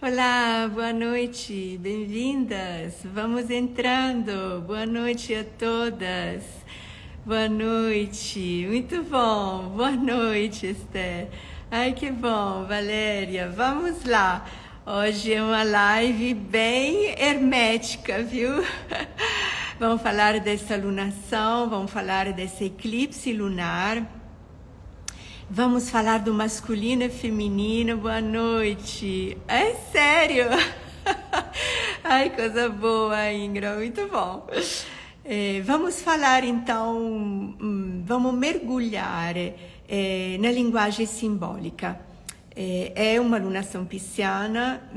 Olá, boa noite, bem-vindas. Vamos entrando. Boa noite a todas. Boa noite, muito bom. Boa noite, Esther. Ai, que bom, Valéria. Vamos lá. Hoje é uma live bem hermética, viu? Vamos falar dessa lunação, vamos falar desse eclipse lunar. Vamos falar do masculino e feminino. Boa noite. É sério? Ai, coisa boa, Ingra. Muito bom. Vamos falar, então, vamos mergulhar na linguagem simbólica. É uma lunação pisciana,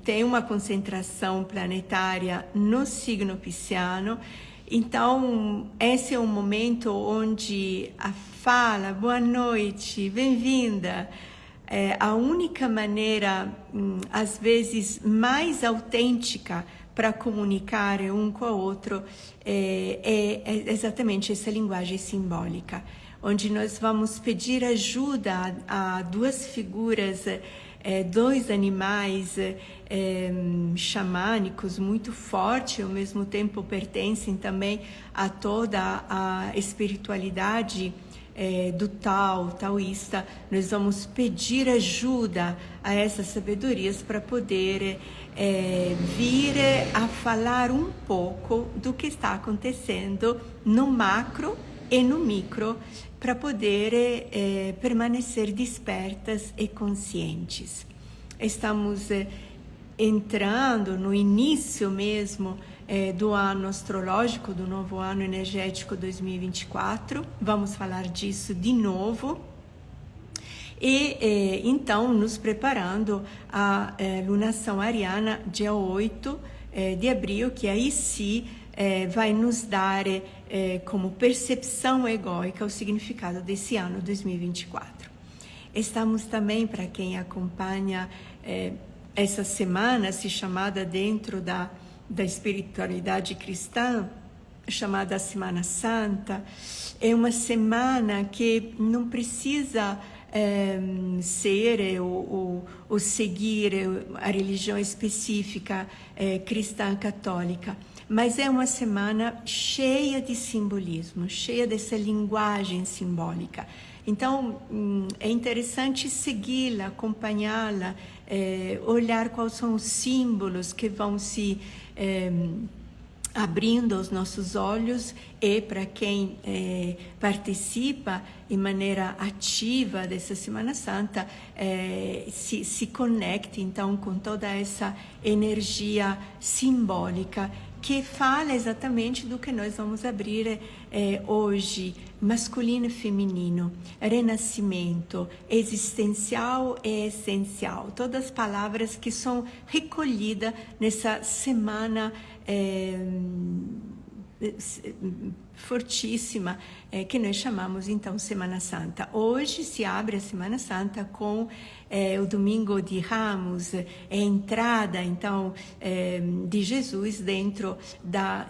tem uma concentração planetária no signo pisciano. Então, esse é um momento onde a fala, boa noite, bem-vinda, a única maneira, às vezes, mais autêntica para comunicar um com o outro é exatamente essa linguagem simbólica, onde nós vamos pedir ajuda a duas figuras, dois animais xamânicos muito fortes, ao mesmo tempo pertencem também a toda a espiritualidade do taoísta. Nós vamos pedir ajuda a essas sabedorias para poder vir a falar um pouco do que está acontecendo no macro e no micro, para poder permanecer despertas e conscientes. Estamos entrando no início mesmo do ano astrológico, do novo ano energético 2024. Vamos falar disso de novo. E então nos preparando a lunação ariana, dia 8 de abril, que aí sim vai nos dar como percepção egóica o significado desse ano 2024. Estamos também, para quem acompanha essa semana, se chamada dentro da espiritualidade cristã, chamada Semana Santa, é uma semana que não precisa ser ou seguir a religião específica cristã católica, mas é uma semana cheia de simbolismo, cheia dessa linguagem simbólica. Então, é interessante segui-la, acompanhá-la, olhar quais são os símbolos que vão se abrindo os nossos olhos, e para quem participa de maneira ativa dessa Semana Santa, se conecte então com toda essa energia simbólica que fala exatamente do que nós vamos abrir hoje: masculino e feminino, renascimento, existencial e essencial. Todas as palavras que são recolhidas nessa semana fortíssima, que nós chamamos então Semana Santa. Hoje se abre a Semana Santa com o Domingo de Ramos, a entrada então de Jesus dentro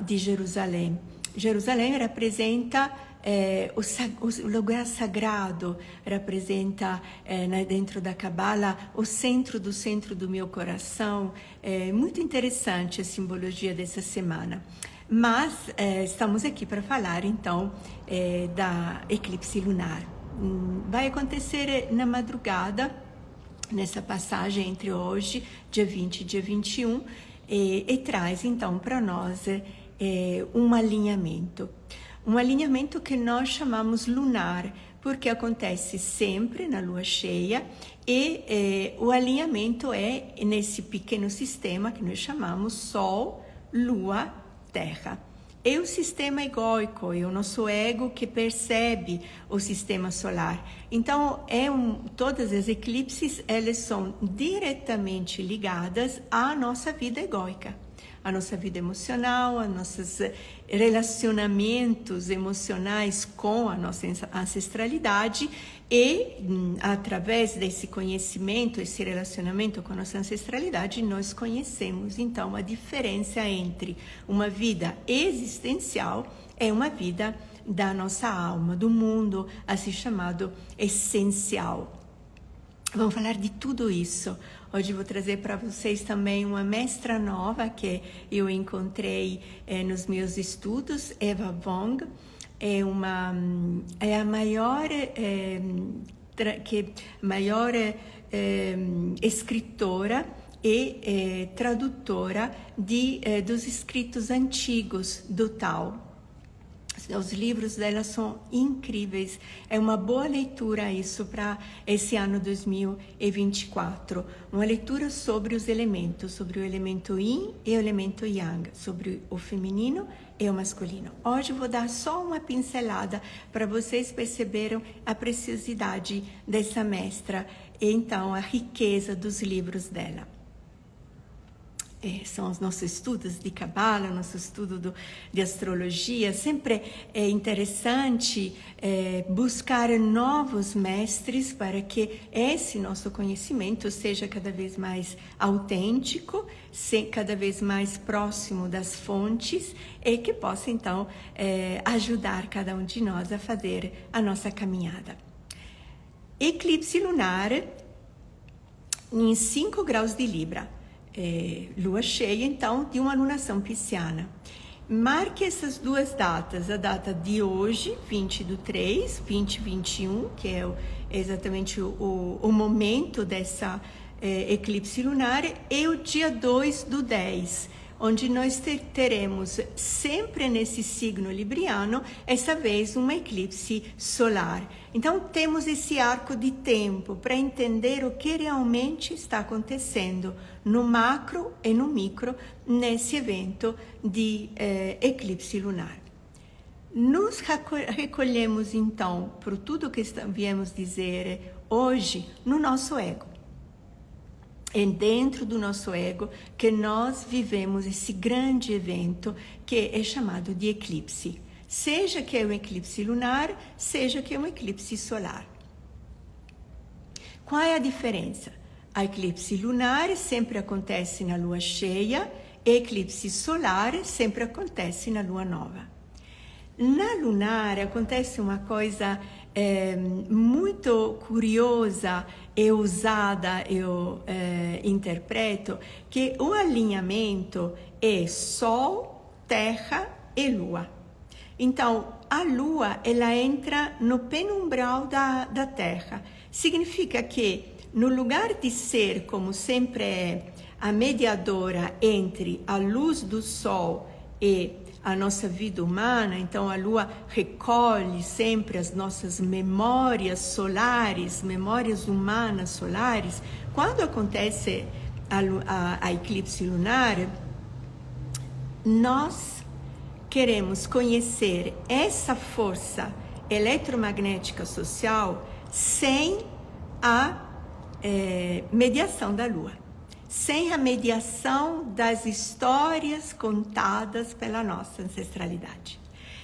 de Jerusalém. Jerusalém representa o lugar sagrado, representa dentro da Cabala o centro do meu coração. Muito interessante a simbologia dessa semana. Mas estamos aqui para falar então da eclipse lunar. Vai acontecer na madrugada, nessa passagem entre hoje, dia 20 e dia 21, e traz então para nós um alinhamento. Um alinhamento que nós chamamos lunar, porque acontece sempre na lua cheia, e o alinhamento é nesse pequeno sistema que nós chamamos Sol, Lua, Terra. É o sistema egóico, é o nosso ego que percebe o sistema solar. Então, todas as eclipses, elas são diretamente ligadas à nossa vida egóica, à nossa vida emocional, a nossos relacionamentos emocionais com a nossa ancestralidade, e através desse conhecimento, esse relacionamento com a nossa ancestralidade, nós conhecemos então a diferença entre uma vida existencial e uma vida da nossa alma, do mundo, assim chamado essencial. Vamos falar de tudo isso Hoje vou trazer para vocês também uma mestra nova que eu encontrei nos meus estudos, Eva Wong. É a maior escritora e tradutora dos escritos antigos do Tao. Os livros dela são incríveis. É uma boa leitura isso para esse ano 2024. Uma leitura sobre os elementos, sobre o elemento Yin e o elemento Yang, sobre o feminino e o masculino. Hoje vou dar só uma pincelada para vocês perceberem a preciosidade dessa mestra e então a riqueza dos livros dela. São os nossos estudos de Cabala, nosso estudo de astrologia. Sempre é interessante buscar novos mestres para que esse nosso conhecimento seja cada vez mais autêntico, cada vez mais próximo das fontes e que possa, então, ajudar cada um de nós a fazer a nossa caminhada. Eclipse lunar em 5 graus de Libra. Lua cheia, então, de uma alunação pisciana. Marque essas duas datas, a data de hoje, 20/3, 2021, que é exatamente o momento dessa eclipse lunar, e o dia 2/10, onde nós teremos sempre nesse signo libriano, essa vez uma eclipse solar. Então temos esse arco de tempo para entender o que realmente está acontecendo no macro e no micro nesse evento de eclipse lunar. Nos recolhemos então por tudo que viemos dizer hoje no nosso ego. É dentro do nosso ego que nós vivemos esse grande evento que é chamado de eclipse. Seja que é um eclipse lunar, seja que é um eclipse solar. Qual é a diferença? A eclipse lunar sempre acontece na lua cheia, e eclipse solar sempre acontece na lua nova. Na lunar acontece uma coisa muito curiosa e usada, eu interpreto, que o alinhamento é Sol, Terra e Lua. Então, a Lua, ela entra no penumbral da Terra. Significa que, no lugar de ser, como sempre é, a mediadora entre a luz do Sol e a nossa vida humana, então a Lua recolhe sempre as nossas memórias solares, memórias humanas solares. Quando acontece a eclipse lunar, nós queremos conhecer essa força eletromagnética social sem a mediação da Lua, sem a mediação das histórias contadas pela nossa ancestralidade.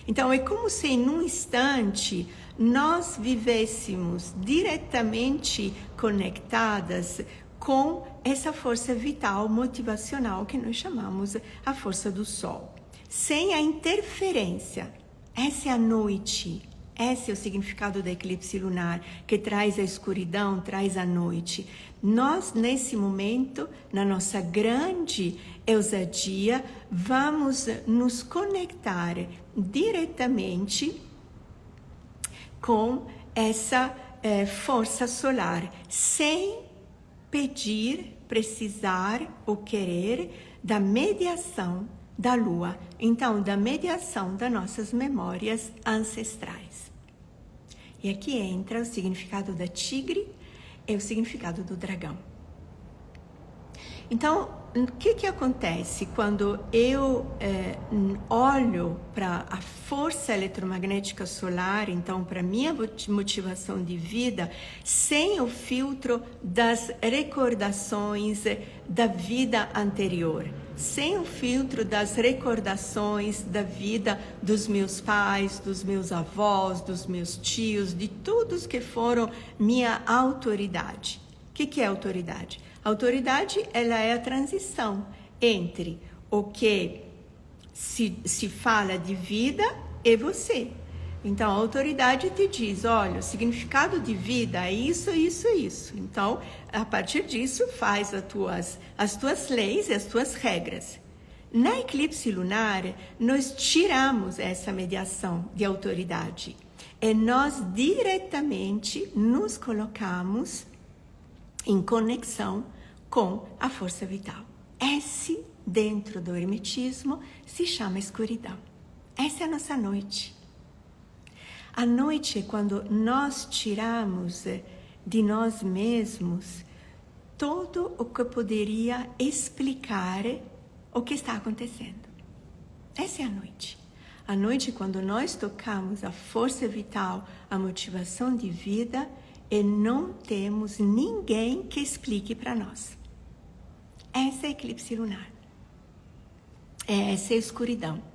Então, é como se em um instante nós vivêssemos diretamente conectadas com essa força vital, motivacional, que nós chamamos a força do Sol. Sem a interferência. Essa é a noite. Esse é o significado da eclipse lunar, que traz a escuridão, traz a noite. Nós, nesse momento, na nossa grande ousadia, vamos nos conectar diretamente com essa força solar, sem pedir, precisar ou querer da mediação da Lua, então da mediação das nossas memórias ancestrais. E aqui entra o significado da tigre e o significado do dragão. Então, o que acontece quando eu olho para a força eletromagnética solar, então para a minha motivação de vida, sem o filtro das recordações da vida anterior, sem o filtro das recordações da vida dos meus pais, dos meus avós, dos meus tios, de todos que foram minha autoridade. O que é autoridade? A autoridade, ela é a transição entre o que se fala de vida e você. Então, a autoridade te diz, olha, o significado de vida é isso, isso, isso. Então, a partir disso, faz as tuas leis e as tuas regras. Na eclipse lunar, nós tiramos essa mediação de autoridade e nós diretamente nos colocamos em conexão com a força vital. Esse, dentro do hermetismo, se chama escuridão. Essa é a nossa noite. A noite é quando nós tiramos de nós mesmos todo o que poderia explicar o que está acontecendo. Essa é a noite. A noite é quando nós tocamos a força vital, a motivação de vida e não temos ninguém que explique para nós. Essa é a eclipse lunar. Essa é a escuridão.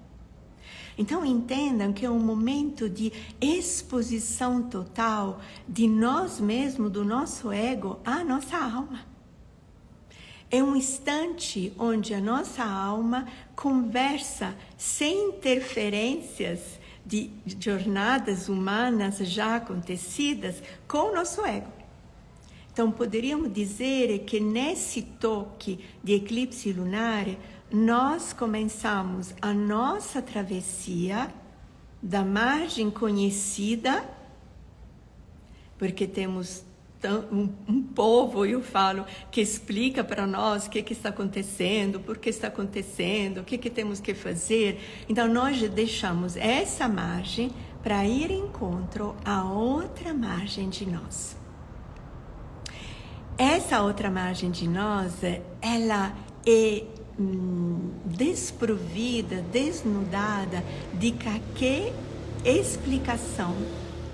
Então entendam que é um momento de exposição total de nós mesmos, do nosso ego, à nossa alma. É um instante onde a nossa alma conversa sem interferências de jornadas humanas já acontecidas com o nosso ego. Então poderíamos dizer que nesse toque de eclipse lunar, nós começamos a nossa travessia da margem conhecida, porque temos um povo, eu falo, que explica para nós o que está acontecendo, por que está acontecendo, o que temos que fazer. Então, nós deixamos essa margem para ir em encontro à outra margem de nós. Essa outra margem de nós, ela é desprovida, desnudada de qualquer explicação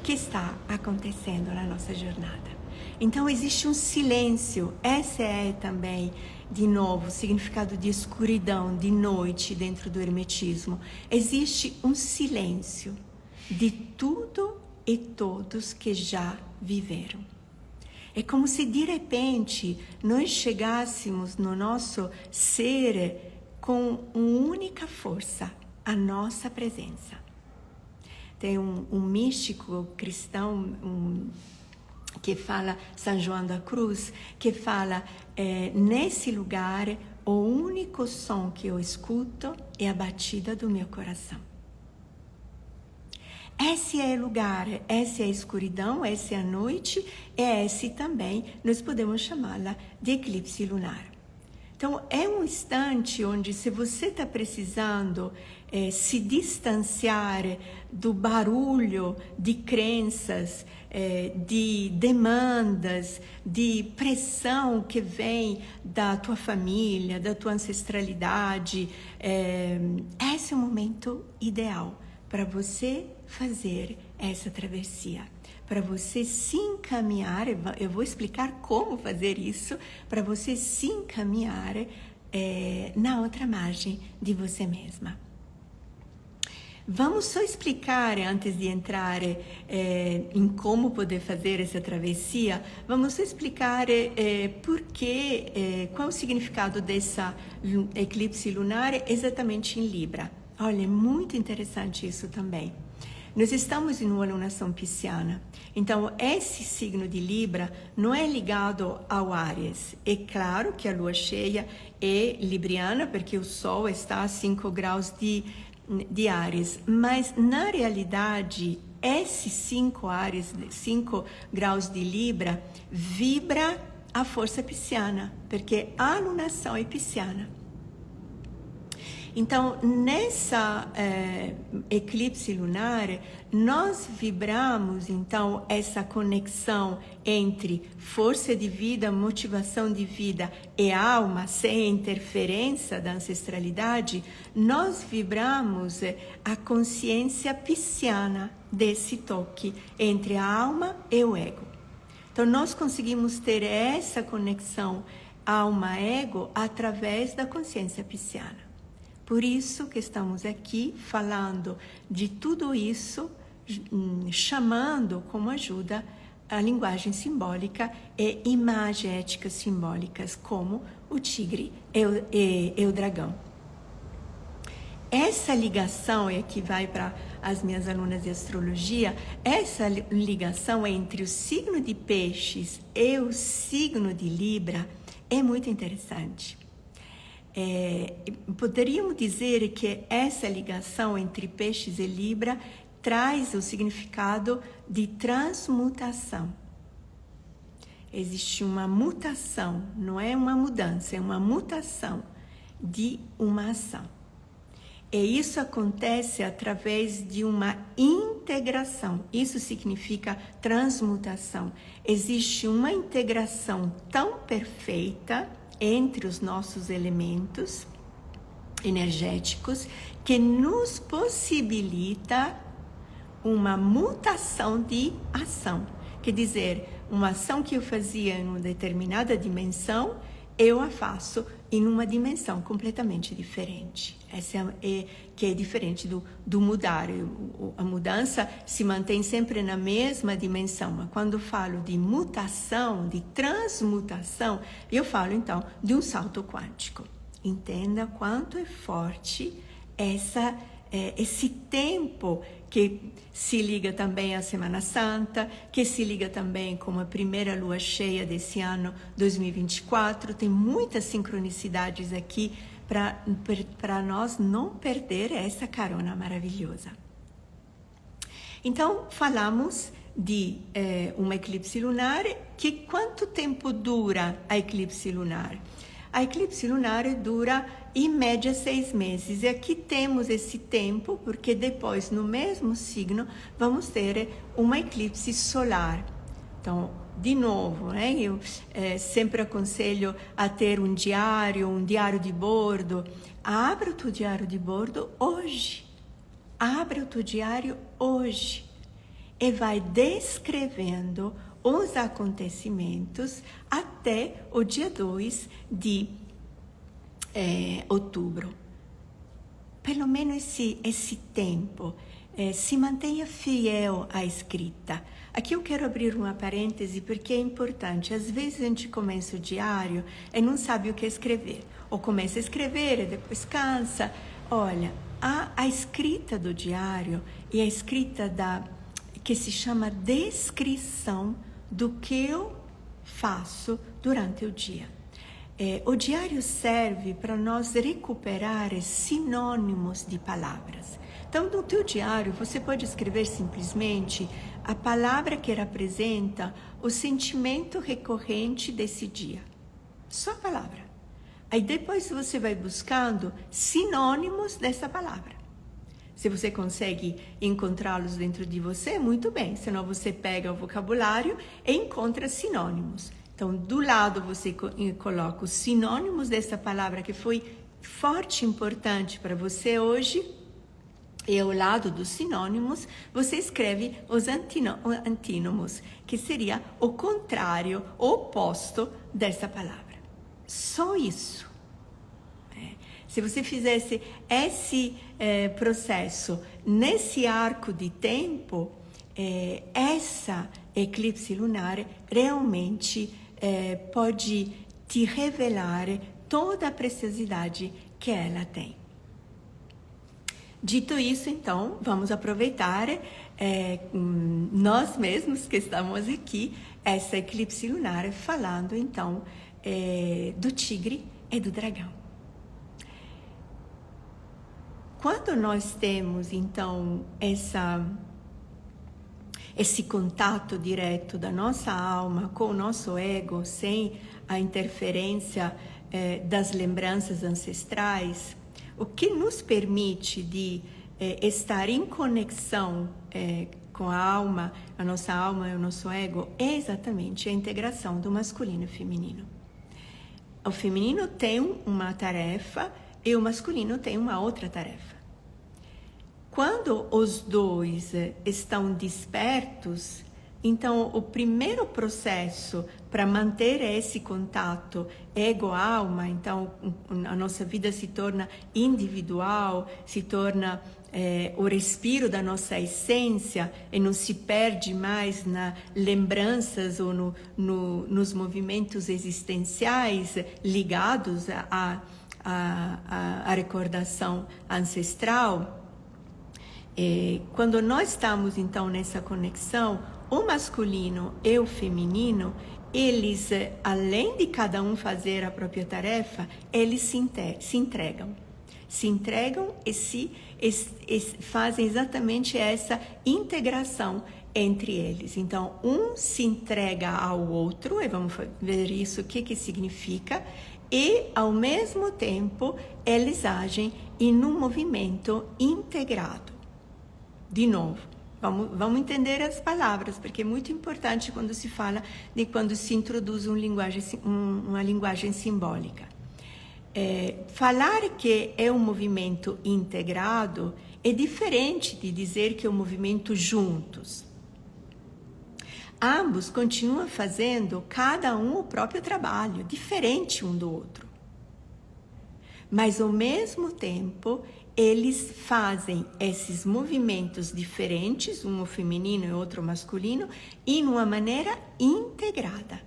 que está acontecendo na nossa jornada. Então existe um silêncio. Esse é também, de novo, o significado de escuridão, de noite dentro do hermetismo. Existe um silêncio de tudo e todos que já viveram. É como se de repente nós chegássemos no nosso ser com uma única força, a nossa presença. Tem um místico cristão que fala, São João da Cruz, que fala, nesse lugar, o único som que eu escuto é a batida do meu coração. Esse é o lugar, essa é a escuridão, essa é a noite, e esse também nós podemos chamá-la de eclipse lunar. Então, é um instante onde, se você está precisando se distanciar do barulho de crenças, de demandas, de pressão que vem da tua família, da tua ancestralidade, esse é o momento ideal para você fazer essa travessia, para você se encaminhar. Eu vou explicar como fazer isso, para você se encaminhar na outra margem de você mesma. Vamos só explicar, antes de entrar em como poder fazer essa travessia, vamos só explicar qual é o significado dessa eclipse lunar exatamente em Libra. Olha, é muito interessante isso também. Nós estamos em uma alunação pisciana, então esse signo de Libra não é ligado ao Áries. É claro que a lua cheia é libriana, porque o Sol está a 5 graus de Áries, mas na realidade, esses 5 graus de Libra vibra a força pisciana, porque a alunação é pisciana. Então, nessa eclipse lunar, nós vibramos, então, essa conexão entre força de vida, motivação de vida e alma, sem interferência da ancestralidade, nós vibramos a consciência pisciana desse toque entre a alma e o ego. Então, nós conseguimos ter essa conexão alma-ego através da consciência pisciana. Por isso que estamos aqui falando de tudo isso, chamando como ajuda a linguagem simbólica e imagéticas simbólicas, como o tigre e o dragão. essa ligação, e aqui vai para as minhas alunas de astrologia, essa ligação entre o signo de Peixes e o signo de Libra é muito interessante. Poderíamos dizer que essa ligação entre Peixes e Libra traz o significado de transmutação. Existe uma mutação, não é uma mudança, é uma mutação de uma ação. E isso acontece através de uma integração. Isso significa transmutação. Existe uma integração tão perfeita entre os nossos elementos energéticos que nos possibilita uma mutação de ação. Quer dizer, uma ação que eu fazia em uma determinada dimensão, eu a faço em uma dimensão completamente diferente. Essa que é diferente do mudar. A mudança se mantém sempre na mesma dimensão, mas quando falo de mutação, de transmutação, eu falo então de um salto quântico. Entenda quanto é forte esse tempo que se liga também à Semana Santa, que se liga também com a primeira lua cheia desse ano 2024. Tem muitas sincronicidades aqui para nós não perder essa carona maravilhosa. Então, falamos de um eclipse lunar. Quanto tempo dura a eclipse lunar? A eclipse lunar dura, em média, 6 meses. E aqui temos esse tempo, porque depois, no mesmo signo, vamos ter uma eclipse solar. Então, de novo, né? Eu sempre aconselho a ter um diário de bordo. Abra o teu diário de bordo hoje. Abra o teu diário hoje. E vai descrevendo os acontecimentos até o dia 2 de outubro. Pelo menos esse tempo. Se mantenha fiel à escrita. Aqui eu quero abrir uma parêntese porque é importante. Às vezes a gente começa o diário e não sabe o que escrever. Ou começa a escrever e depois cansa. Olha, a escrita do diário e a escrita que se chama descrição do que eu faço durante o dia. O diário serve para nós recuperar sinônimos de palavras. Então, no teu diário, você pode escrever simplesmente a palavra que representa o sentimento recorrente desse dia. Só a palavra. Aí depois você vai buscando sinônimos dessa palavra. Se você consegue encontrá-los dentro de você, muito bem. Senão você pega o vocabulário e encontra sinônimos. Então, do lado você coloca os sinônimos dessa palavra que foi forte e importante para você hoje. E ao lado dos sinônimos, você escreve os antínimos, que seria o contrário, o oposto dessa palavra. Só isso. Se você fizesse esse processo nesse arco de tempo, essa eclipse lunar realmente pode te revelar toda a preciosidade que ela tem. Dito isso, então, vamos aproveitar nós mesmos que estamos aqui, essa eclipse lunar, falando então do tigre e do dragão. Quando nós temos, então, esse contato direto da nossa alma com o nosso ego, sem a interferência das lembranças ancestrais, o que nos permite de estar em conexão com a nossa alma e o nosso ego, é exatamente a integração do masculino e feminino. O feminino tem uma tarefa e o masculino tem uma outra tarefa. Quando os dois estão despertos, então o primeiro processo para manter esse contato ego-alma, então a nossa vida se torna individual, se torna o respiro da nossa essência e não se perde mais nas lembranças ou nos movimentos existenciais ligados a recordação ancestral, quando nós estamos então nessa conexão, o masculino e o feminino, eles, além de cada um fazer a própria tarefa, eles se entregam e fazem exatamente essa integração entre eles. Então, um se entrega ao outro, e vamos ver isso, o que significa, e, ao mesmo tempo, eles agem em um movimento integrado. De novo, vamos entender as palavras, porque é muito importante quando se fala de quando se introduz uma linguagem simbólica. Falar que é um movimento integrado é diferente de dizer que é um movimento juntos. Ambos continuam fazendo cada um o próprio trabalho, diferente um do outro. Mas, ao mesmo tempo, eles fazem esses movimentos diferentes, um feminino e outro masculino, em uma maneira integrada.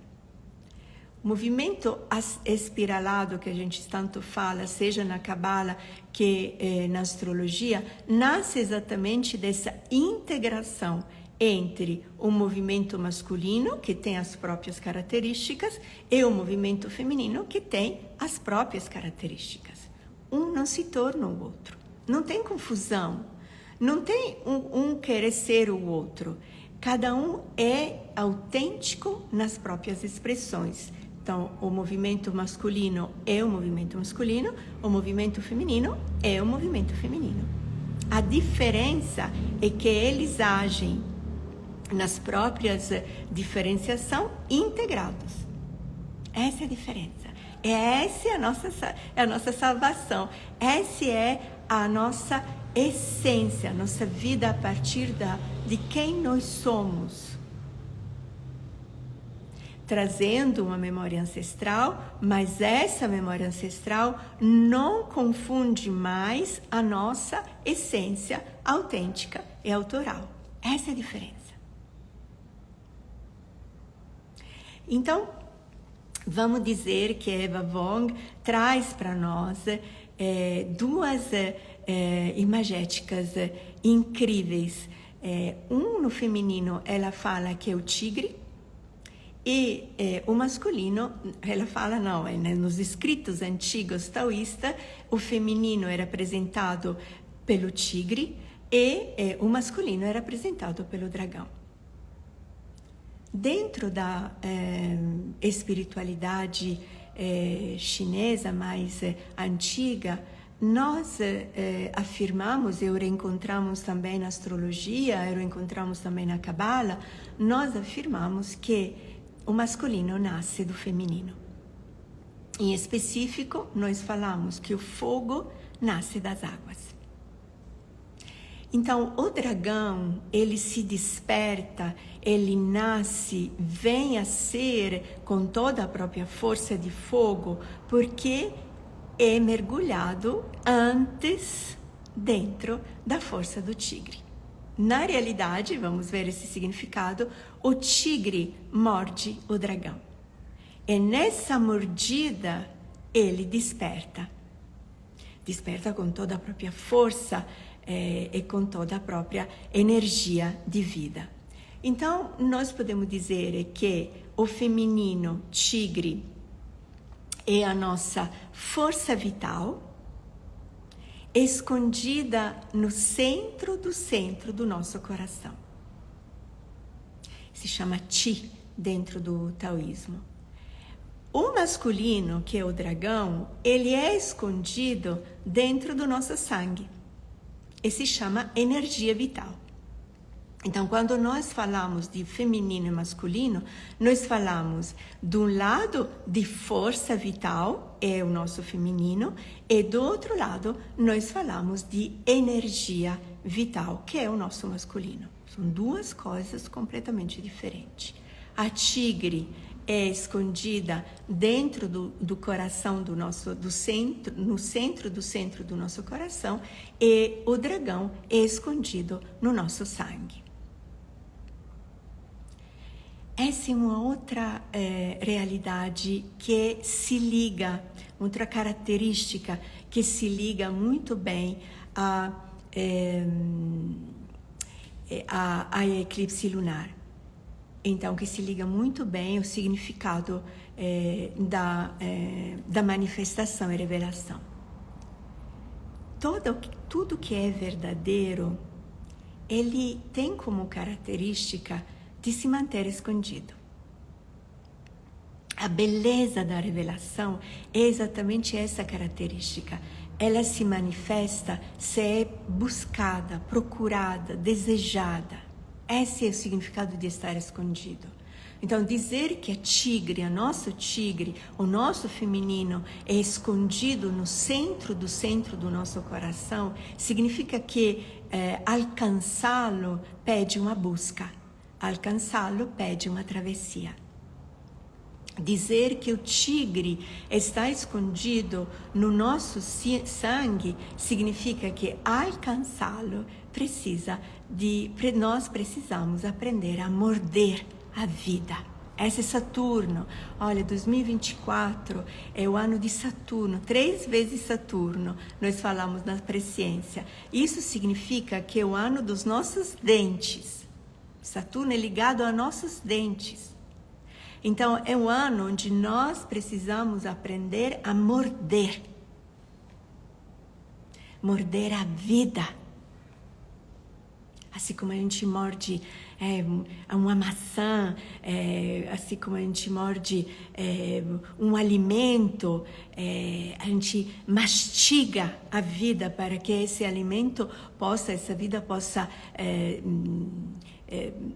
O movimento espiralado que a gente tanto fala, seja na Cabala que na astrologia, nasce exatamente dessa integração entre o movimento masculino, que tem as próprias características, e o movimento feminino, que tem as próprias características. Um não se torna o outro. Não tem confusão. Não tem um querer ser o outro. Cada um é autêntico nas próprias expressões. Então, o movimento masculino é o movimento masculino, o movimento feminino é o movimento feminino. A diferença é que eles agem nas próprias diferenciação integrados. Essa é a diferença. Essa é a nossa salvação. Essa é a nossa essência, a nossa vida a partir de quem nós somos. Trazendo uma memória ancestral, mas essa memória ancestral não confunde mais a nossa essência autêntica e autoral. Essa é a diferença. Então, vamos dizer que Eva Wong traz para nós duas imagéticas incríveis. No feminino, ela fala que é o tigre, e o masculino, ela fala, não, nos escritos antigos taoístas, o feminino era representado pelo tigre e o masculino era representado pelo dragão. Dentro da espiritualidade chinesa mais antiga, nós afirmamos, e o reencontramos também na astrologia, e o reencontramos também na Cabala, nós afirmamos que o masculino nasce do feminino. Em específico, nós falamos que o fogo nasce das águas. Então, o dragão, ele se desperta, ele nasce, vem a ser com toda a própria força de fogo, porque é mergulhado antes dentro da força do tigre. Na realidade, vamos ver esse significado, o tigre morde o dragão. E nessa mordida, ele desperta. Desperta com toda a própria força e com toda a própria energia de vida. Então, nós podemos dizer que o feminino tigre é a nossa força vital, escondida no centro do nosso coração. Se chama Qi dentro do taoísmo. O masculino, que é o dragão, ele é escondido dentro do nosso sangue e se chama energia vital. Então, quando nós falamos de feminino e masculino, nós falamos de um lado de força vital, é o nosso feminino, e do outro lado nós falamos de energia vital, que é o nosso masculino. São duas coisas completamente diferentes. A tigre é escondida dentro do coração no centro do nosso coração, e o dragão é escondido no nosso sangue. essa é uma outra realidade que se liga, outra característica que se liga muito bem a eclipse lunar. Então, que se liga muito bem o significado da manifestação e revelação. Tudo que é verdadeiro, ele tem como característica de se manter escondido. A beleza da revelação é exatamente essa característica. Ela se manifesta se é buscada, procurada, desejada. Esse é o significado de estar escondido. Então, dizer que a tigre, o nosso feminino é escondido no centro do nosso coração, significa que alcançá-lo pede uma busca, alcançá-lo pede uma travessia. Dizer que o tigre está escondido no nosso sangue significa que alcançá-lo nós precisamos aprender a morder a vida. Esse é Saturno. Olha, 2024 é o ano de Saturno, 3 vezes Saturno, nós falamos na presciência. Isso significa que é o ano dos nossos dentes. Saturno é ligado a nossos dentes. Então, é um ano onde nós precisamos aprender a morder. Morder a vida. Assim como a gente morde uma maçã, assim como a gente morde um alimento, a gente mastiga a vida para que esse alimento essa vida possa,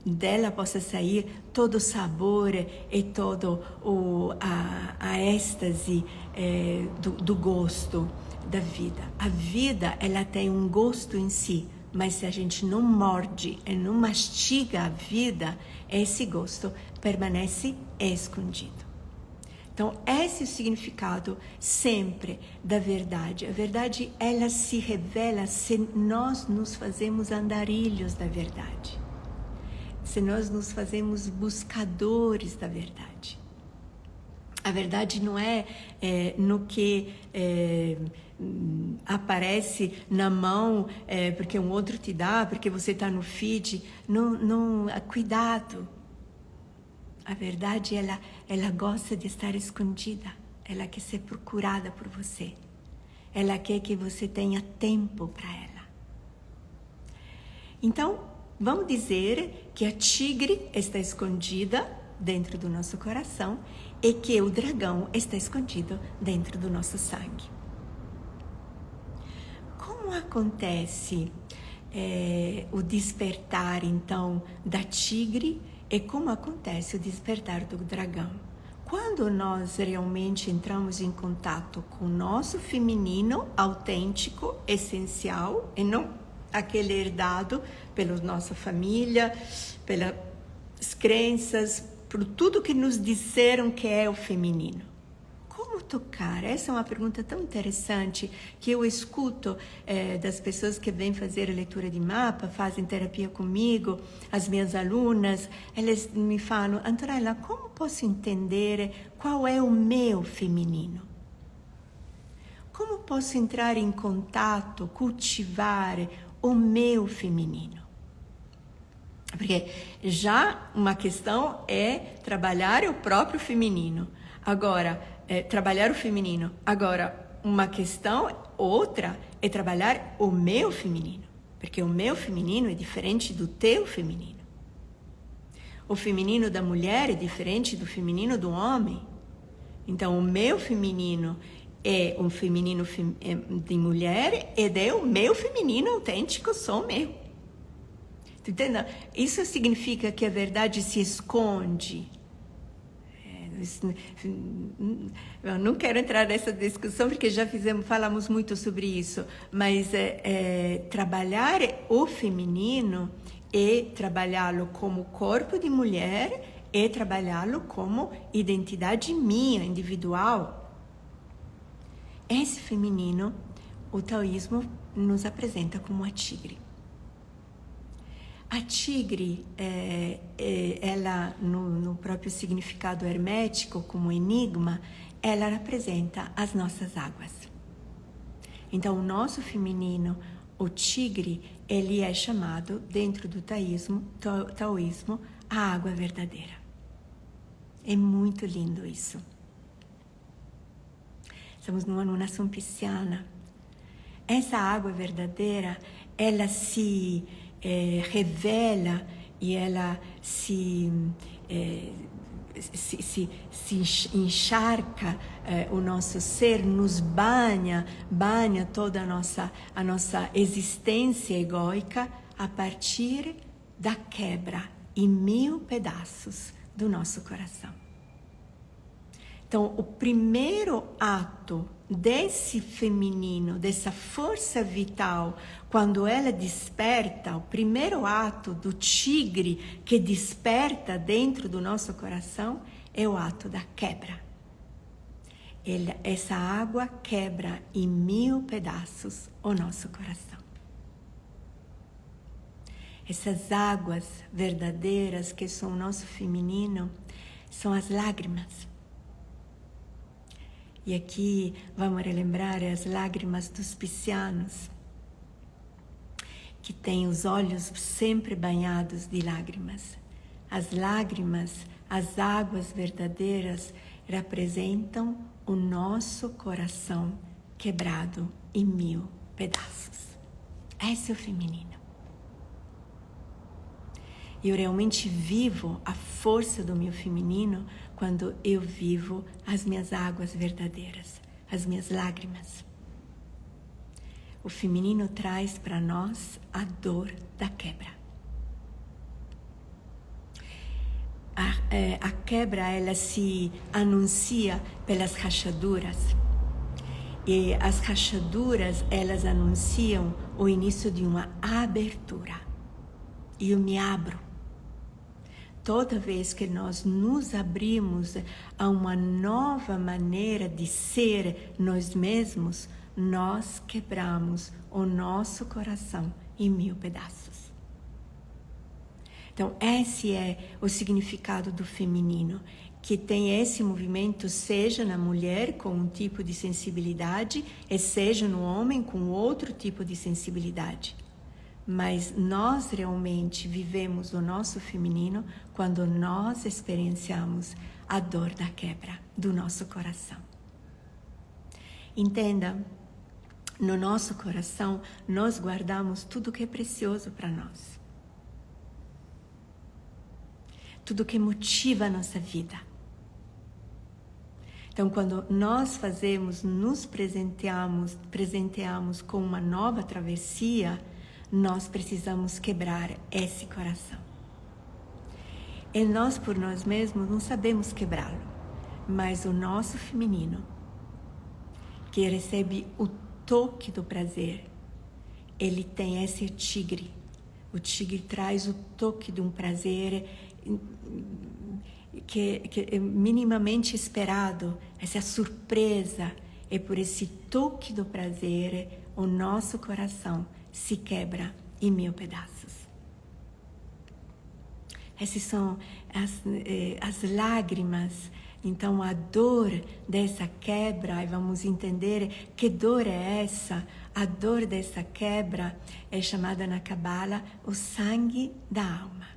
dela possa sair todo o sabor e todo a êxtase do gosto da vida. A vida, ela tem um gosto em si, mas se a gente não morde e não mastiga a vida, esse gosto permanece escondido. Então, esse é o significado sempre da verdade. A verdade, ela se revela se nós nos fazemos andarilhos da verdade. Se nós nos fazemos buscadores da verdade. A verdade não é no que aparece na mão, porque um outro te dá, porque você está no feed. Não, cuidado. A verdade, ela gosta de estar escondida. Ela quer ser procurada por você. Ela quer que você tenha tempo para ela. Então, vamos dizer que a tigre está escondida dentro do nosso coração e que o dragão está escondido dentro do nosso sangue. Como acontece o despertar, então, da tigre e como acontece o despertar do dragão? Quando nós realmente entramos em contato com o nosso feminino autêntico, essencial, e não aquele herdado pela nossa família, pelas crenças, por tudo que nos disseram que é o feminino. Como tocar? Essa é uma pergunta tão interessante que eu escuto das pessoas que vêm fazer a leitura de mapa, fazem terapia comigo, as minhas alunas, elas me falam: Antonella, como posso entender qual é o meu feminino? Como posso entrar em contato, cultivar o meu feminino? Porque já uma questão é trabalhar o próprio feminino. Agora, trabalhar o feminino. Agora, uma questão, outra, é trabalhar o meu feminino. Porque o meu feminino é diferente do teu feminino. O feminino da mulher é diferente do feminino do homem. Então, o meu feminino é um feminino de mulher e o meu feminino autêntico sou meu. Entendeu? Isso significa que a verdade se esconde. Eu não quero entrar nessa discussão porque já falamos muito sobre isso, mas trabalhar o feminino é trabalhá-lo como corpo de mulher e trabalhá-lo como identidade minha, individual. Esse feminino, o taoísmo nos apresenta como a tigre. A tigre, ela no próprio significado hermético, como enigma, ela representa as nossas águas. Então, o nosso feminino, o tigre, ele é chamado, dentro do taoísmo, a água verdadeira. É muito lindo isso. Estamos numa lunação pisciana. Essa água verdadeira, ela se revela e ela se encharca o nosso ser, nos banha toda a nossa existência egóica a partir da quebra em 1000 pedaços do nosso coração. Então, o primeiro ato desse feminino, dessa força vital, quando ela desperta, o primeiro ato do tigre que desperta dentro do nosso coração é o ato da quebra. Essa água quebra em 1000 pedaços o nosso coração. Essas águas verdadeiras que são o nosso feminino são as lágrimas. E aqui vamos relembrar as lágrimas dos piscianos, que têm os olhos sempre banhados de lágrimas. As lágrimas, as águas verdadeiras, representam o nosso coração quebrado em 1000 pedaços. Esse é o feminino. Eu realmente vivo a força do meu feminino quando eu vivo as minhas águas verdadeiras, as minhas lágrimas. O feminino traz para nós a dor da quebra. A quebra, ela se anuncia pelas rachaduras. E as rachaduras, elas anunciam o início de uma abertura. E eu me abro. Toda vez que nós nos abrimos a uma nova maneira de ser nós mesmos, nós quebramos o nosso coração em 1000 pedaços. Então, esse é o significado do feminino, que tem esse movimento, seja na mulher com um tipo de sensibilidade, e seja no homem com outro tipo de sensibilidade. Mas nós realmente vivemos o nosso feminino quando nós experienciamos a dor da quebra do nosso coração. Entenda, no nosso coração nós guardamos tudo que é precioso para nós. Tudo que motiva a nossa vida. Então, quando nós nos presenteamos com uma nova travessia, nós precisamos quebrar esse coração. E nós, por nós mesmos, não sabemos quebrá-lo. Mas o nosso feminino, que recebe o toque do prazer, ele tem esse tigre. O tigre traz o toque de um prazer que é minimamente esperado, essa surpresa. E por esse toque do prazer, o nosso coração se quebra em 1000 pedaços. Essas são as lágrimas. Então, a dor dessa quebra, e vamos entender que dor é essa. A dor dessa quebra é chamada na Cabala o sangue da alma.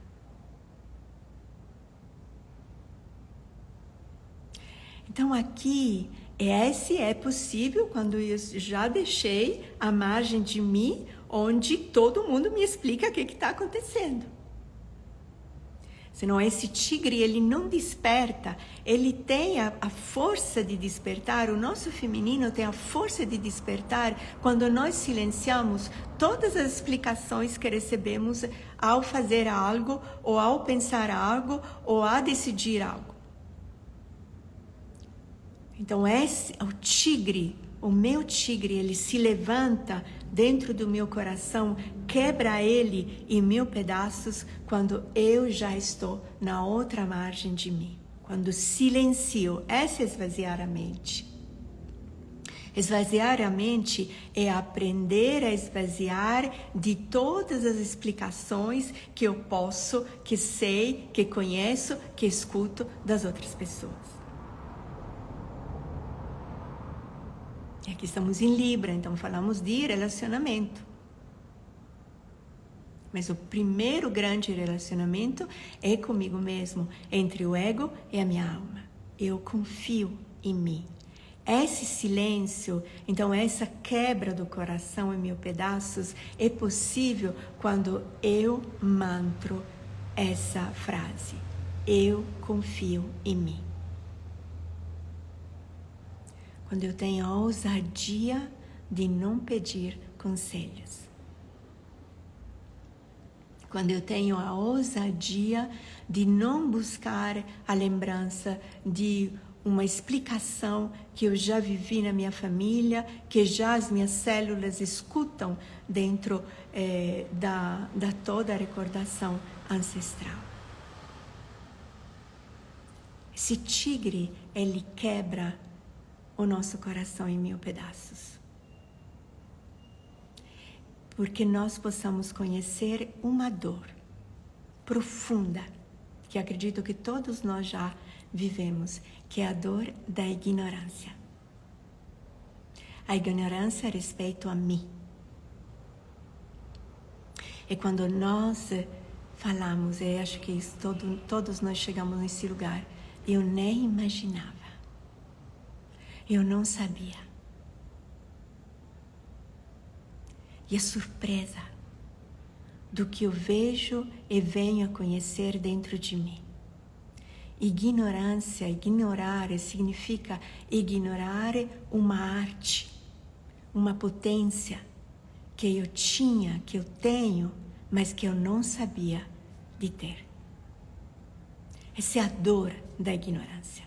Então, aqui, esse é possível quando eu já deixei a margem de mim, onde todo mundo me explica o que está acontecendo. Senão esse tigre, ele não desperta, ele tem a força de despertar, o nosso feminino tem a força de despertar quando nós silenciamos todas as explicações que recebemos ao fazer algo, ou ao pensar algo, ou a decidir algo. Então o tigre, o meu tigre, ele se levanta dentro do meu coração, quebra ele em 1000 pedaços quando eu já estou na outra margem de mim. Quando silencio, essa é esvaziar a mente. Esvaziar a mente é aprender a esvaziar de todas as explicações que eu posso, que sei, que conheço, que escuto das outras pessoas. E aqui estamos em Libra, então falamos de relacionamento. Mas o primeiro grande relacionamento é comigo mesmo, entre o ego e a minha alma. Eu confio em mim. Esse silêncio, então essa quebra do coração em mil pedaços é possível quando eu mantro essa frase. Eu confio em mim. Quando eu tenho a ousadia de não pedir conselhos. Quando eu tenho a ousadia de não buscar a lembrança de uma explicação que eu já vivi na minha família, que já as minhas células escutam dentro da toda a recordação ancestral. Esse tigre, ele quebra o nosso coração em mil pedaços. Porque nós possamos conhecer uma dor profunda, que acredito que todos nós já vivemos, que é a dor da ignorância. A ignorância a respeito a mim. E quando nós falamos, eu acho que isso, todos nós chegamos nesse lugar, eu nem imaginava, eu não sabia. E a surpresa do que eu vejo e venho a conhecer dentro de mim. Ignorância, ignorar, significa ignorar uma arte, uma potência que eu tinha, que eu tenho, mas que eu não sabia de ter. Essa é a dor da ignorância.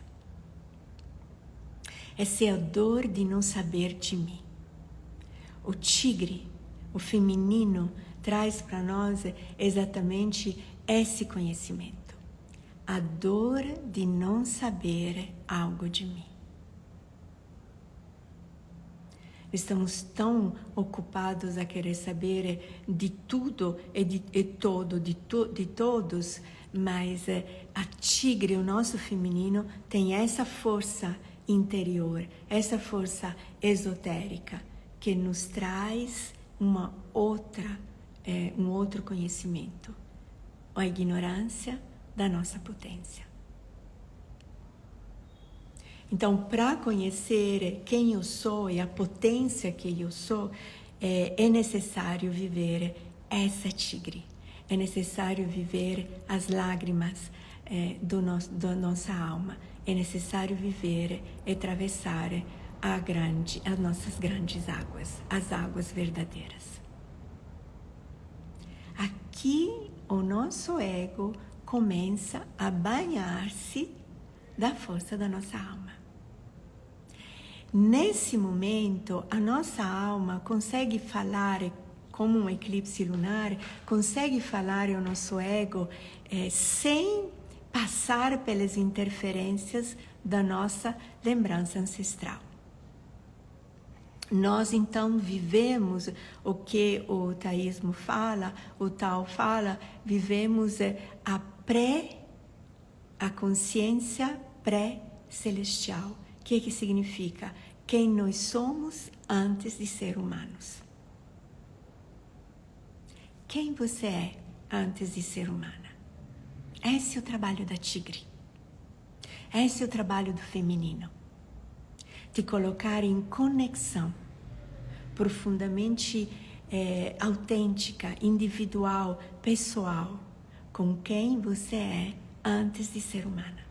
Essa é a dor de não saber de mim. O tigre, o feminino, traz para nós exatamente esse conhecimento. A dor de não saber algo de mim. Estamos tão ocupados a querer saber de tudo e de todos, mas a tigre, o nosso feminino, tem essa força interior, essa força esotérica, que nos traz um outro conhecimento, a ignorância da nossa potência. Então, para conhecer quem eu sou e a potência que eu sou, é necessário viver essa tigre, é necessário viver as lágrimas da nossa alma, é necessário viver e atravessar as nossas grandes águas, as águas verdadeiras. Aqui o nosso ego começa a banhar-se da força da nossa alma. Nesse momento, a nossa alma consegue falar, como um eclipse lunar, consegue falar ao nosso ego sem passar pelas interferências da nossa lembrança ancestral. Nós, então, vivemos o que o taoísmo fala, o Tao fala, vivemos a consciência pré-celestial. O que significa? Quem nós somos antes de ser humanos. Quem você é antes de ser humana? Esse é o trabalho da tigre. Esse é o trabalho do feminino. Te colocar em conexão profundamente autêntica, individual, pessoal, com quem você é antes de ser humana.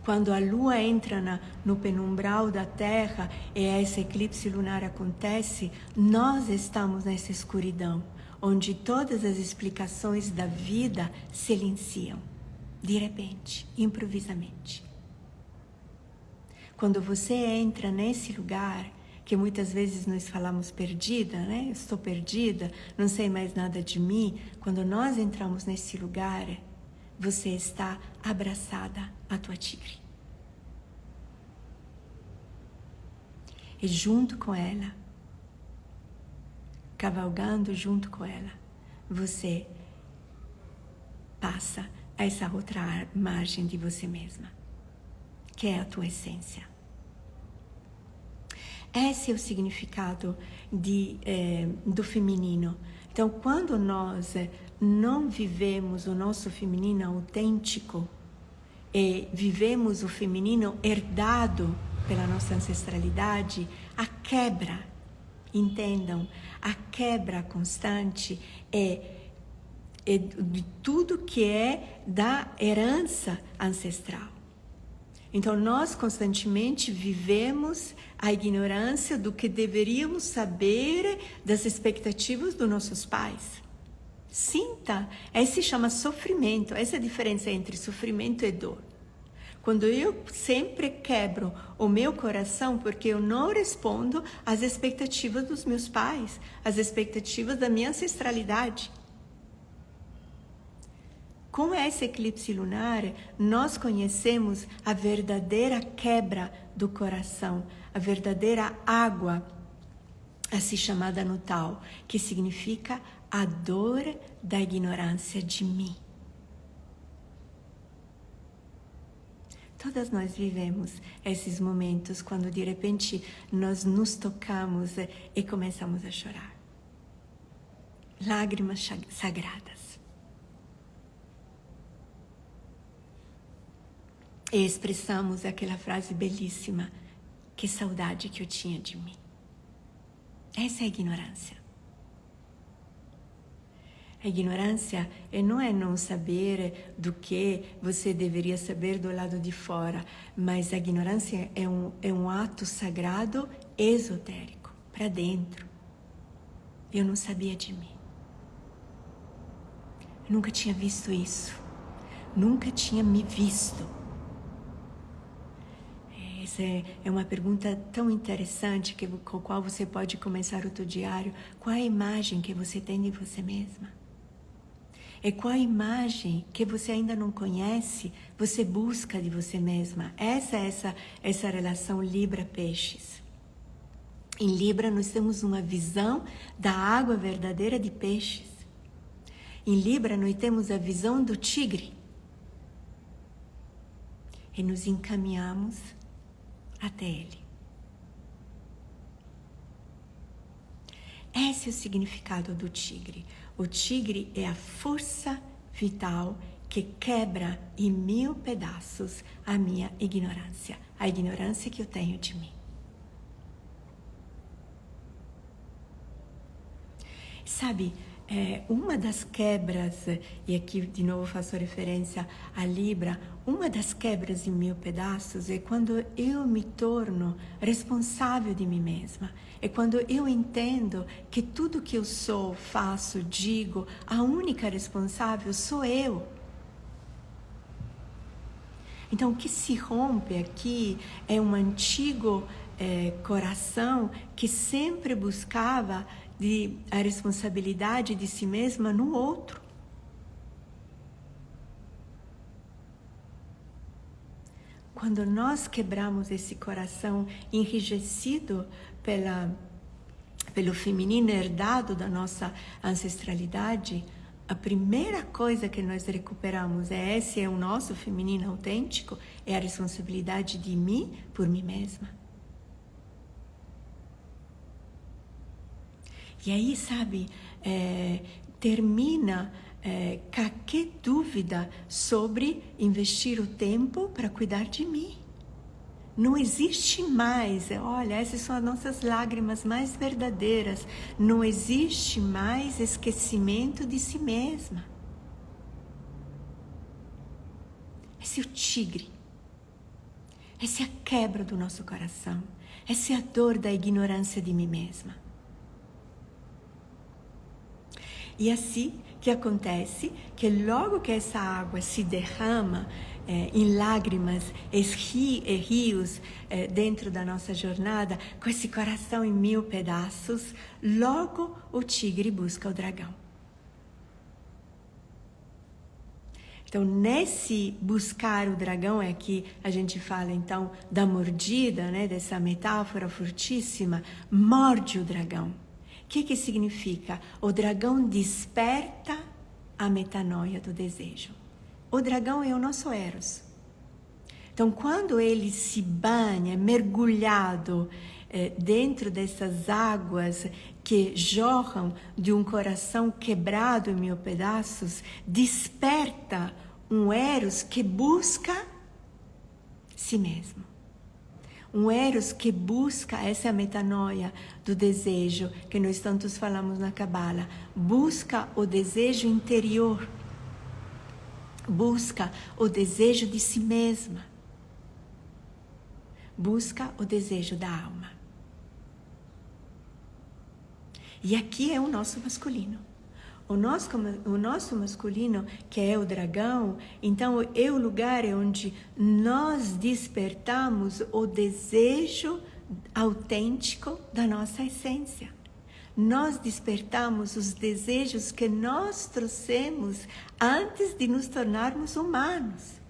Quando a lua entra no penumbral da Terra e esse eclipse lunar acontece, nós estamos nessa escuridão, onde todas as explicações da vida silenciam, de repente, improvisamente. Quando você entra nesse lugar, que muitas vezes nós falamos perdida, né? Estou perdida, não sei mais nada de mim. Quando nós entramos nesse lugar, você está abraçada à tua tigre. E junto com ela, cavalgando junto com ela, você passa a essa outra margem de você mesma, que é a tua essência. Esse é o significado do feminino. Então, quando nós não vivemos o nosso feminino autêntico e vivemos o feminino herdado pela nossa ancestralidade, a quebra, entendam, a quebra constante é de tudo que é da herança ancestral. Então, nós constantemente vivemos a ignorância do que deveríamos saber das expectativas dos nossos pais. Sinta, esse se chama sofrimento, essa é a diferença entre sofrimento e dor. Quando eu sempre quebro o meu coração porque eu não respondo às expectativas dos meus pais, às expectativas da minha ancestralidade. Com esse eclipse lunar, nós conhecemos a verdadeira quebra do coração, a verdadeira água, assim chamada no Tao, que significa a dor da ignorância de mim. Todas nós vivemos esses momentos quando de repente nós nos tocamos e começamos a chorar. Lágrimas sagradas. E expressamos aquela frase belíssima: que saudade que eu tinha de mim. Essa é a ignorância. A ignorância não é não saber do que você deveria saber do lado de fora, mas a ignorância é um ato sagrado esotérico, para dentro. Eu não sabia de mim. Eu nunca tinha visto isso. Nunca tinha me visto. Essa é uma pergunta tão interessante com a qual você pode começar o teu diário. Qual é a imagem que você tem de você mesma? E qual a imagem que você ainda não conhece, você busca de você mesma? Essa relação Libra-Peixes. Em Libra nós temos uma visão da água verdadeira de peixes. Em Libra nós temos a visão do tigre. E nos encaminhamos até ele. Esse é o significado do tigre. O tigre é a força vital que quebra em 1000 pedaços a minha ignorância, a ignorância que eu tenho de mim. Sabe, uma das quebras, e aqui de novo faço referência a Libra, uma das quebras em 1000 pedaços é quando eu me torno responsável de mim mesma. É quando eu entendo que tudo que eu sou, faço, digo, a única responsável sou eu. Então, o que se rompe aqui é um antigo coração que sempre buscava a responsabilidade de si mesma no outro. Quando nós quebramos esse coração enrijecido pelo feminino herdado da nossa ancestralidade, a primeira coisa que nós recuperamos esse é o nosso feminino autêntico, é a responsabilidade de mim por mim mesma. E aí, sabe, termina qualquer dúvida sobre investir o tempo para cuidar de mim. Não existe mais, olha, essas são as nossas lágrimas mais verdadeiras. Não existe mais esquecimento de si mesma. Esse é o tigre. Essa é a quebra do nosso coração. Essa é a dor da ignorância de mim mesma. E assim que acontece que logo que essa água se derrama em lágrimas e rios dentro da nossa jornada, com esse coração em 1000 pedaços, logo o tigre busca o dragão. Então, nesse buscar o dragão, é que a gente fala, então, da mordida, né? Dessa metáfora fortíssima, morde o dragão. O que significa? O dragão desperta a metanoia do desejo. O dragão é o nosso Eros. Então, quando ele se banha, mergulhado dentro dessas águas que jorram de um coração quebrado em mil pedaços, desperta um Eros que busca si mesmo. Um Eros que busca essa metanoia do desejo, que nós tantos falamos na Cabala, busca o desejo interior, busca o desejo de si mesma, busca o desejo da alma. E aqui é o nosso masculino. O nosso masculino, que é o dragão, então é o lugar onde nós despertamos o desejo autêntico da nossa essência. Nós despertamos os desejos que nós trouxemos antes de nos tornarmos humanos.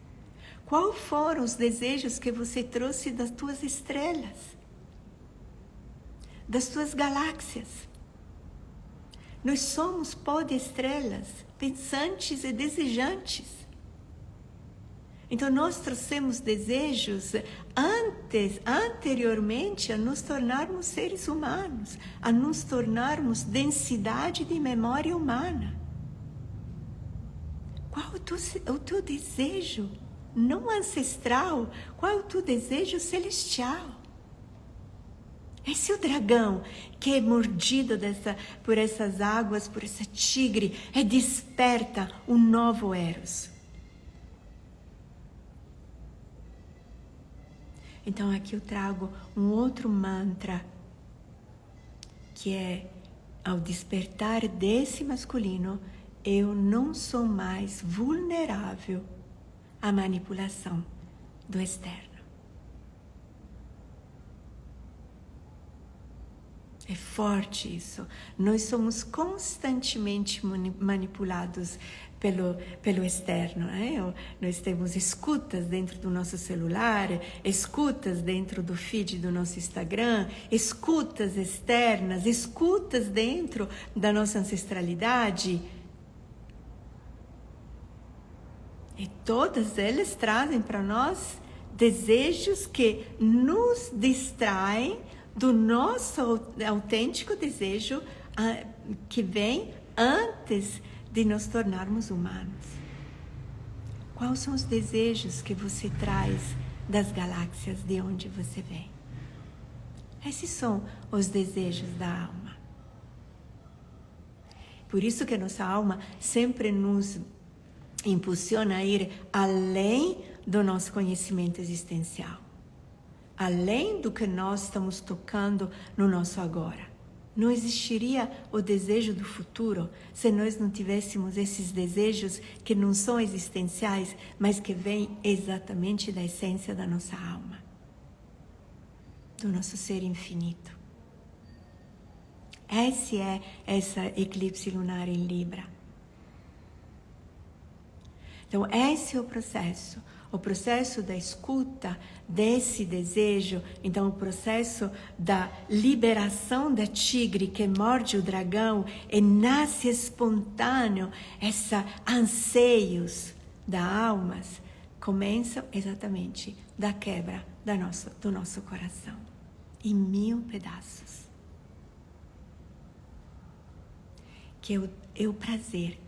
Quais foram os desejos que você trouxe das tuas estrelas? Das tuas galáxias? Nós somos pó de estrelas, pensantes e desejantes. Então, nós trouxemos desejos anteriormente a nos tornarmos seres humanos, a nos tornarmos densidade de memória humana. Qual é o teu desejo não ancestral? Qual é o teu desejo celestial? Esse é o dragão que é mordido por essas águas, por essa tigre, desperta um novo Eros. Então aqui eu trago um outro mantra, que é, ao despertar desse masculino, eu não sou mais vulnerável à manipulação do externo. É forte isso. Nós somos constantemente manipulados pelo externo, né? Nós temos escutas dentro do nosso celular, escutas dentro do feed do nosso Instagram, escutas externas, escutas dentro da nossa ancestralidade. E todas elas trazem para nós desejos que nos distraem do nosso autêntico desejo que vem antes de nos tornarmos humanos. Quais são os desejos que você traz das galáxias de onde você vem? Esses são os desejos da alma. Por isso que a nossa alma sempre nos impulsiona a ir além do nosso conhecimento existencial. Além do que nós estamos tocando no nosso agora. Não existiria o desejo do futuro se nós não tivéssemos esses desejos que não são existenciais, mas que vêm exatamente da essência da nossa alma, do nosso ser infinito. Esse é essa eclipse lunar em Libra. Então, esse é o processo da escuta desse desejo, então o processo da liberação da tigre que morde o dragão e nasce espontâneo, esses anseios da alma, começam exatamente da quebra do nosso coração, em 1000 pedaços. Que é o prazer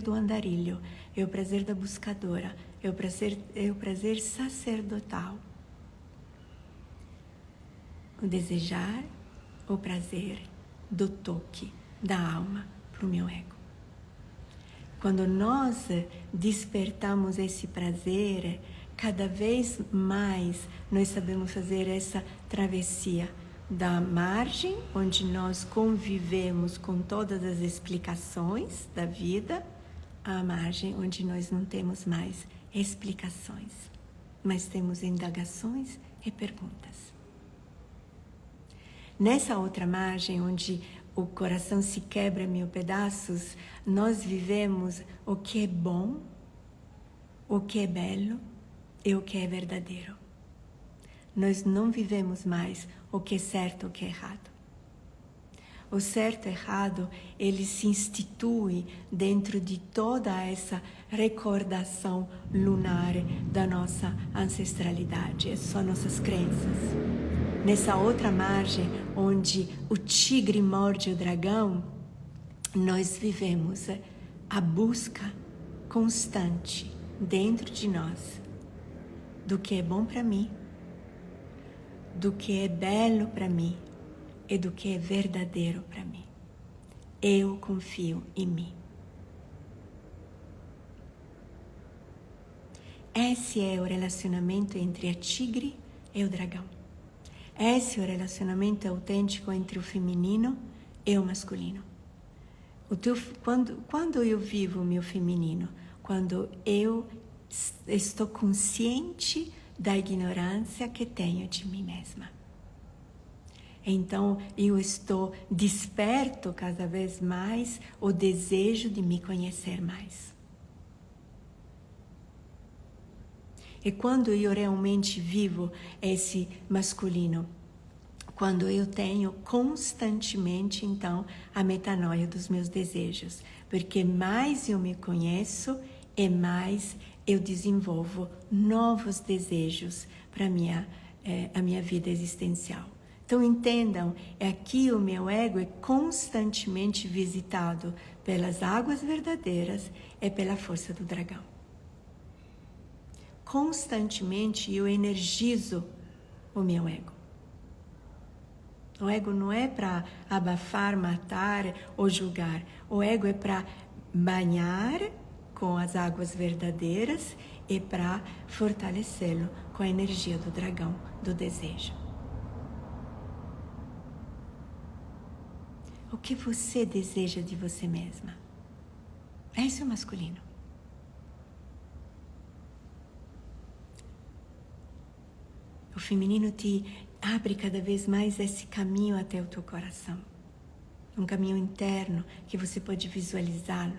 do andarilho, é o prazer da buscadora, é o prazer sacerdotal. O desejar, o prazer do toque da alma para o meu ego. Quando nós despertamos esse prazer, cada vez mais nós sabemos fazer essa travessia da margem, onde nós convivemos com todas as explicações da vida, à margem onde nós não temos mais explicações, mas temos indagações e perguntas. Nessa outra margem, onde o coração se quebra em 1000 pedaços, nós vivemos o que é bom o que é belo e o que é verdadeiro. Nós não vivemos mais o que é certo e o que é errado. O certo e errado, ele se institui dentro de toda essa recordação lunar da nossa ancestralidade, são nossas crenças. Nessa outra margem, onde o tigre morde o dragão, nós vivemos a busca constante dentro de nós do que é bom para mim, do que é belo para mim e do que é verdadeiro para mim. Eu confio em mim. Esse é o relacionamento entre a tigre e o dragão. Esse é o relacionamento autêntico entre o feminino e o masculino. Quando eu vivo o meu feminino? Quando eu estou consciente da ignorância que tenho de mim mesma. Então, eu estou desperto cada vez mais o desejo de me conhecer mais. E quando eu realmente vivo esse masculino? Quando eu tenho constantemente, então, a metanoia dos meus desejos. Porque mais eu me conheço e mais eu desenvolvo novos desejos para a minha vida existencial. Então entendam, aqui o meu ego é constantemente visitado pelas águas verdadeiras e pela força do dragão. Constantemente eu energizo o meu ego. O ego não é para abafar, matar ou julgar. O ego é para banhar com as águas verdadeiras e para fortalecê-lo com a energia do dragão, do desejo. O que você deseja de você mesma? Esse é o masculino. O feminino te abre cada vez mais esse caminho até o teu coração. Um caminho interno que você pode visualizá-lo.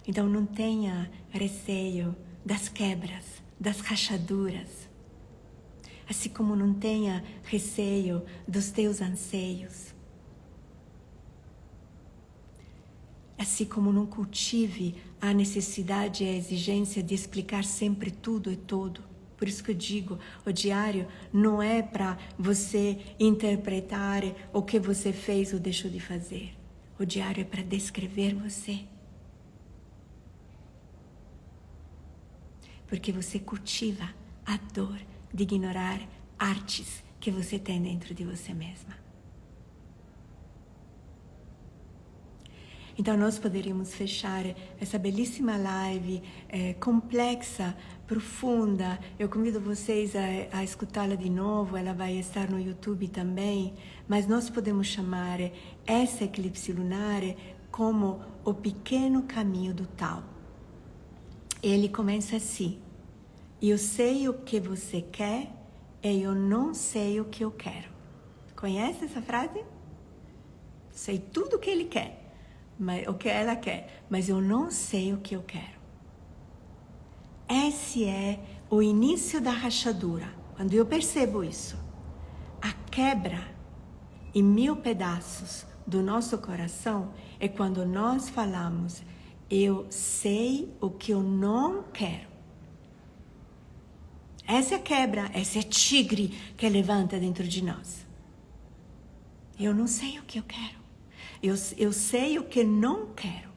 Então não tenha receio das quebras, das rachaduras. Assim como não tenha receio dos teus anseios. Assim como não cultive a necessidade e a exigência de explicar sempre tudo e todo. Por isso que eu digo, o diário não é para você interpretar o que você fez ou deixou de fazer. O diário é para descrever você. Porque você cultiva a dor de ignorar artes que você tem dentro de você mesma. Então nós poderíamos fechar essa belíssima live complexa, profunda. Eu convido vocês a escutá-la de novo, ela vai estar no YouTube também, mas nós podemos chamar essa eclipse lunar como o pequeno caminho do Tao. Ele começa assim: eu sei o que você quer e eu não sei o que eu quero. Conhece essa frase? Sei tudo o que ele quer, mas, o que ela quer, mas eu não sei o que eu quero. Esse é o início da rachadura. Quando eu percebo isso, a quebra em 1000 pedaços do nosso coração é quando nós falamos: eu sei o que eu não quero. Essa é a quebra, esse é tigre que levanta dentro de nós. Eu não sei o que eu quero. Eu sei o que não quero.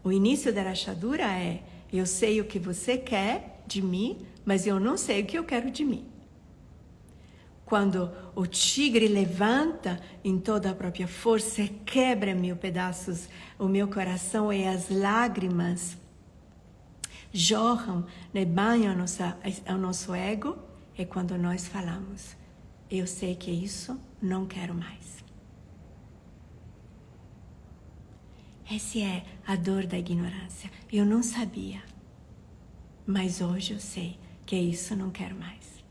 O início da rachadura é: eu sei o que você quer de mim, mas eu não sei o que eu quero de mim. Quando o tigre levanta em toda a própria força e quebra em 1000 pedaços o meu coração e as lágrimas jorram, banham ao nosso ego, é quando nós falamos: eu sei que isso não quero mais. Essa é a dor da ignorância. Eu não sabia, mas hoje eu sei que isso não quero mais.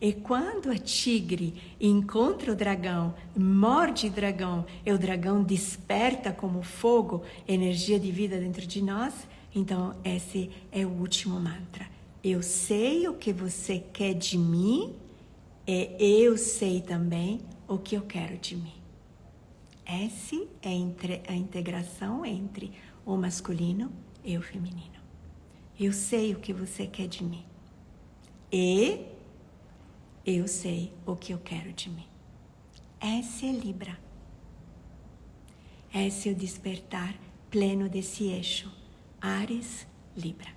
E quando a tigre encontra o dragão, morde o dragão, e o dragão desperta como fogo, energia de vida dentro de nós, então esse é o último mantra. Eu sei o que você quer de mim, e eu sei também o que eu quero de mim. Essa é a integração entre o masculino e o feminino. Eu sei o que você quer de mim. E eu sei o que eu quero de mim. Essa é Libra. Esse é o despertar pleno desse eixo. Áries, Libra.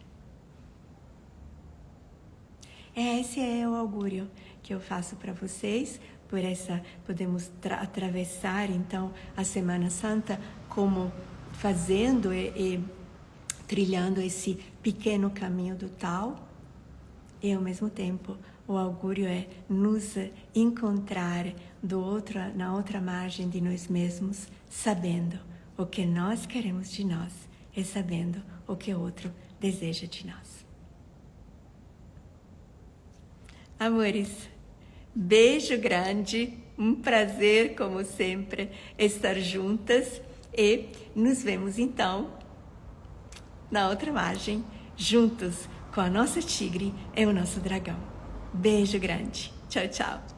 Esse é o augúrio que eu faço para vocês. Por essa, podemos atravessar, então, a Semana Santa como fazendo e trilhando esse pequeno caminho do tal. E, ao mesmo tempo, o augúrio é nos encontrar na outra margem de nós mesmos, sabendo o que nós queremos de nós e sabendo o que o outro deseja de nós. Amores, beijo grande, um prazer, como sempre, estar juntas e nos vemos então na outra margem, juntos com a nossa tigre e o nosso dragão. Beijo grande. Tchau, tchau.